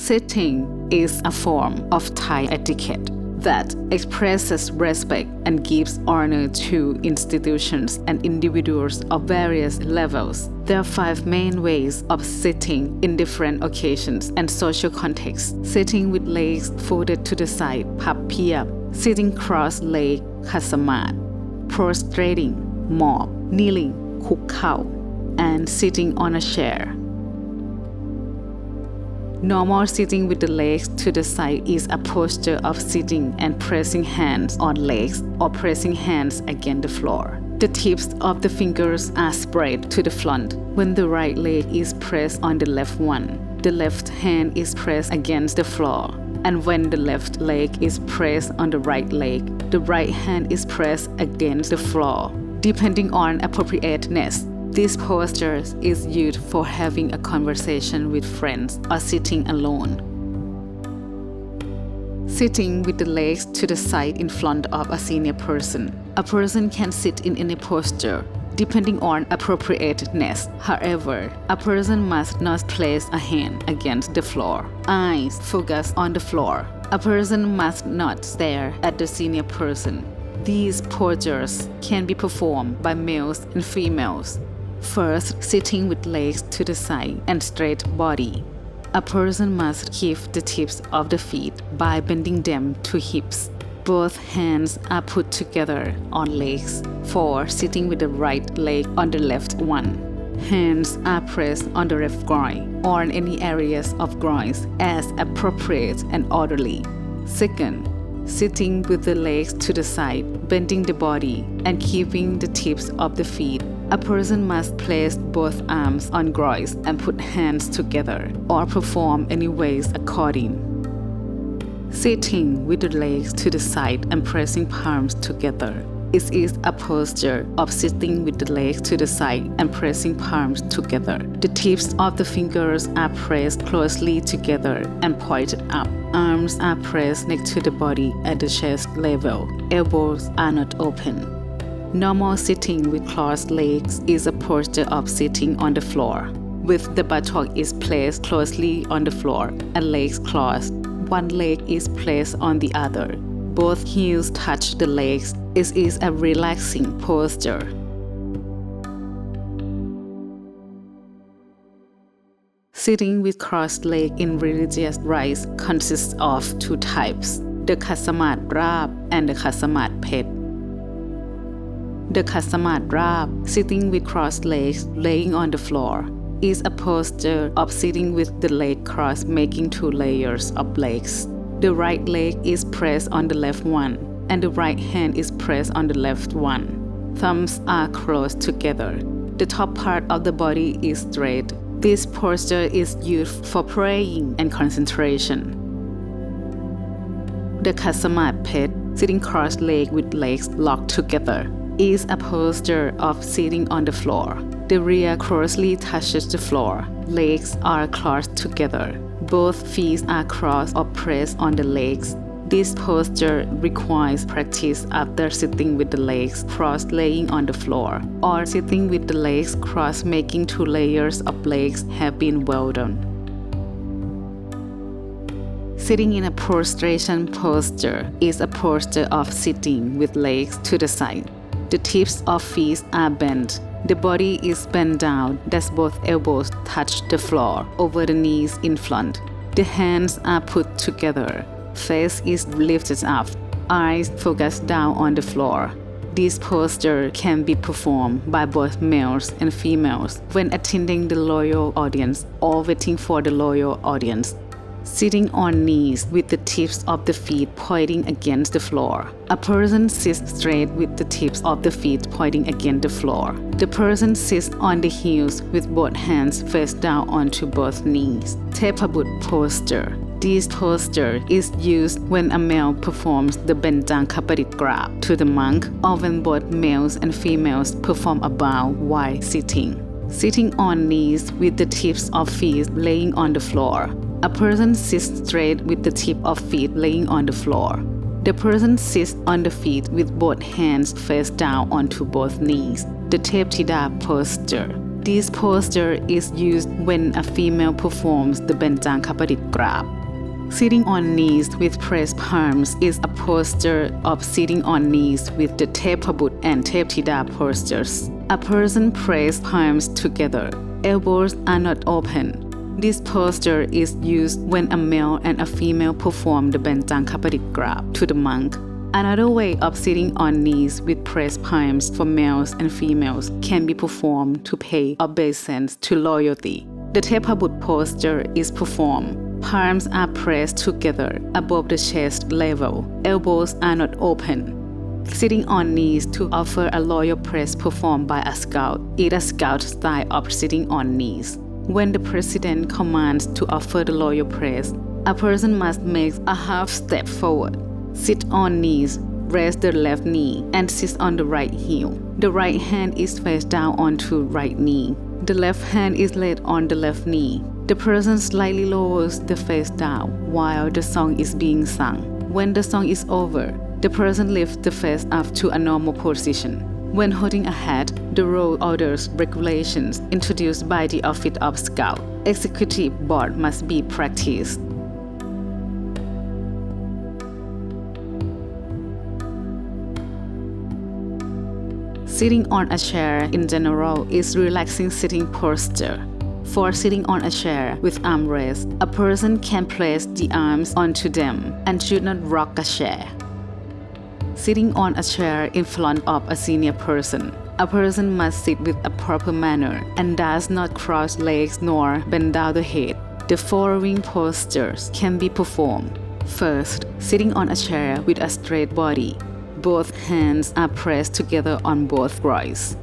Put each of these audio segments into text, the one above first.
Sitting is a form of Thai etiquette that expresses respect and gives honor to institutions and individuals of various levels. There are 5 main ways of sitting in different occasions and social contexts. Sitting with legs folded to the side, pappia. Sitting cross-legged, khasamat. Prostrating, mob. Kneeling, kukkao. And sitting on a chair. Normal sitting with the legs to the side is a posture of sitting and pressing hands on legs or pressing hands against the floor. The tips of the fingers are spread to the front. When the right leg is pressed on the left one, the left hand is pressed against the floor. And when the left leg is pressed on the right leg, the right hand is pressed against the floor. Depending on appropriateness, this posture is used for having a conversation with friends or sitting alone. Sitting with the legs to the side in front of a senior person. A person can sit in any posture, depending on appropriateness. However, a person must not place a hand against the floor. Eyes focus on the floor. A person must not stare at the senior person. These postures can be performed by males and females. First, sitting with legs to the side and straight body. A person must keep the tips of the feet by bending them to hips. Both hands are put together on legs. For sitting with the right leg on the left one. Hands are pressed on the left groin or on any areas of groins as appropriate and orderly. Second, sitting with the legs to the side, bending the body, and keeping the tips of the feet. A person must place both arms on groins and put hands together, or perform any ways according. Sitting with the legs to the side and pressing palms together. It is a posture of sitting with the legs to the side and pressing palms together. The tips of the fingers are pressed closely together and pointed up. Arms are pressed next to the body at the chest level. Elbows are not open. Normal sitting with crossed legs is a posture of sitting on the floor, with the buttock is placed closely on the floor and legs crossed. One leg is placed on the other. Both heels touch the legs. It is a relaxing posture. Sitting with crossed legs in religious rites consists of 2 types, the khasamat rab and the khasamat phet. The khasamat rab, sitting with crossed legs laying on the floor, is a posture of sitting with the leg crossed, making 2 layers of legs. The right leg is pressed on the left one, and the right hand is pressed on the left one. Thumbs are close together. The top part of the body is straight. This posture is used for praying and concentration. The khasamat phet, sitting cross-legged with legs locked together, is a posture of sitting on the floor. The rear closely touches the floor. Legs are crossed together. Both feet are crossed or pressed on the legs. This posture requires practice after sitting with the legs crossed laying on the floor, or sitting with the legs crossed making 2 layers of legs have been well done. Sitting in a prostration posture is a posture of sitting with legs to the side. The tips of feet are bent. The body is bent down, thus both elbows touch the floor over the knees in front. The hands are put together. Face is lifted up. Eyes focus down on the floor. This posture can be performed by both males and females when attending the loyal audience or waiting for the loyal audience. Sitting on knees with the tips of the feet pointing against the floor. A person sits straight with the tips of the feet pointing against the floor. The person sits on the heels with both hands face down onto both knees. Thepabut posture. This posture is used when a male performs the Benjang Kaparit grab to the monk, or when both males and females perform a bow while sitting. Sitting on knees with the tips of feet laying on the floor. A person sits straight with the tip of feet laying on the floor. The person sits on the feet with both hands face down onto both knees. The Theptida posture. This posture is used when a female performs the Benjang Kaparit Grab. Sitting on knees with pressed palms is a posture of sitting on knees with the Tepabut and Teptida postures. A person presses palms together. Elbows are not open. This posture is used when a male and a female perform the Benjang Kaparit Grab to the monk. Another way of sitting on knees with pressed palms for males and females can be performed to pay obeisance to loyalty. The Tepabut posture is performed. Palms are pressed together above the chest level. Elbows are not open. Sitting on knees to offer a loyal press performed by a scout is a scout style of sitting on knees. When the president commands to offer the loyal press, a person must make a half step forward. Sit on knees, raise the left knee, and sit on the right heel. The right hand is faced down onto right knee. The left hand is laid on the left knee. The person slightly lowers the face down while the song is being sung. When the song is over, the person lifts the face up to a normal position. When holding a hat, the roll orders regulations introduced by the Office of Scout Executive Board must be practiced. Sitting on a chair in general is relaxing sitting posture. For sitting on a chair with armrests, a person can place the arms onto them and should not rock a chair. Sitting on a chair in front of a senior person, a person must sit with a proper manner and does not cross legs nor bend down the head. The following postures can be performed. First, sitting on a chair with a straight body. Both hands are pressed together on both groins.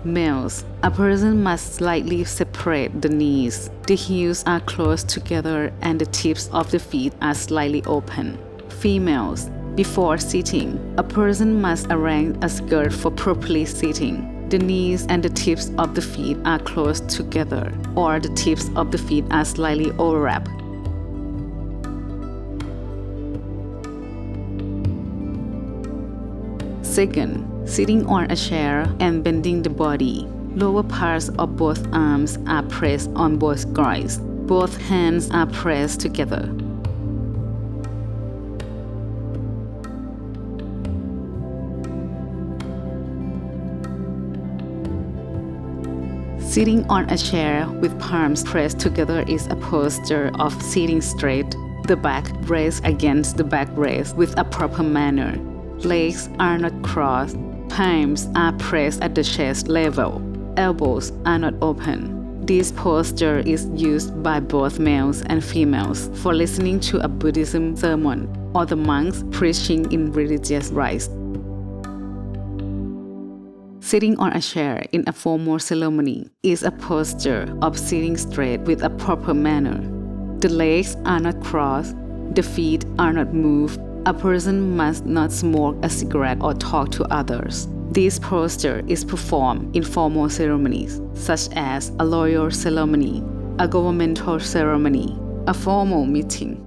Males, a person must slightly separate the knees. The heels are close together and the tips of the feet are slightly open. Females, before sitting, a person must arrange a skirt for properly sitting. The knees and the tips of the feet are close together, or the tips of the feet are slightly overlapped. Second, sitting on a chair and bending the body. Lower parts of both arms are pressed on both groins. Both hands are pressed together. Sitting on a chair with palms pressed together is a posture of sitting straight, the back raised against the back rest with a proper manner. Legs are not crossed. Palms are pressed at the chest level. Elbows are not open. This posture is used by both males and females for listening to a Buddhism sermon or the monks preaching in religious rites. Sitting on a chair in a formal ceremony is a posture of sitting straight with a proper manner. The legs are not crossed. The feet are not moved. A person must not smoke a cigarette or talk to others. This posture is performed in formal ceremonies, such as a royal ceremony, a governmental ceremony, a formal meeting,